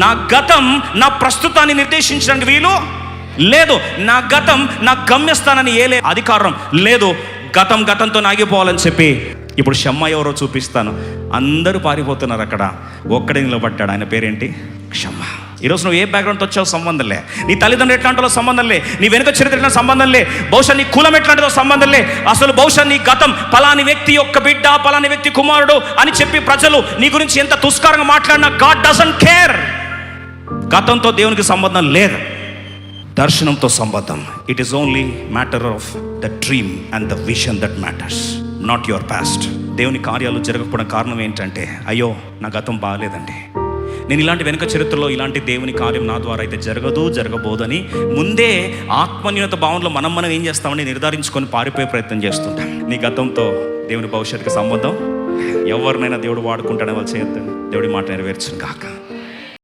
నా గతం నా ప్రస్తుతాన్ని నిర్దేశించడానికి వీలు లేదు. నా గతం నా గమ్యస్థానాన్ని ఏలే అధికారం లేదు. గతంతో ఆగిపోవాలని చెప్పి ఇప్పుడు షమ్మా ఎవరో చూపిస్తాను. అందరూ పారిపోతున్నారు, అక్కడ ఒక్కడే నిలబడ్డాడు. ఆయన పేరేంటి? షమ్మా. ఈరోజు నువ్వు ఏ బ్యాక్గ్రౌండ్తో వచ్చావు సంబంధం లే, నీ తల్లిదండ్రులు ఎట్లాంటిలో సంబంధం లే, నీ వెనుక చరిత్ర ఎట్లా సంబంధం లే, బహుశా నీ కులం ఎట్లాంటిదో సంబంధం లే, అసలు బహుశా నీ గతం పలాని వ్యక్తి యొక్క బిడ్డ, పలాని వ్యక్తి కుమారుడు అని చెప్పి ప్రజలు నీ గురించి ఎంత తుస్కారంగా మాట్లాడినా గాడ్ డజంట్ కేర్. గతంతో దేవునికి సంబంధం లేదు, దర్శనంతో సంబంధం. It is only matter of the dream and the vision that matters, not your past. దేవుని కార్యాలు జరగకపోవడం కారణం ఏంటంటే, అయ్యో నా గతం బాగాలేదండి, నేను ఇలాంటి వెనుక చరిత్రలో ఇలాంటి దేవుని కార్యం నా ద్వారా అయితే జరగబోదని ముందే ఆత్మన్యూనత భావంలో మనం ఏం చేస్తామని నిర్ధారించుకొని పారిపోయే ప్రయత్నం చేస్తుంటాం. నీ గతంతో దేవుని భవిష్యత్తుకి సంబంధం. ఎవరినైనా దేవుడు వాడుకుంటాడని వాళ్ళు చేయొద్దండి. దేవుడి మాట నెరవేర్చును గాక.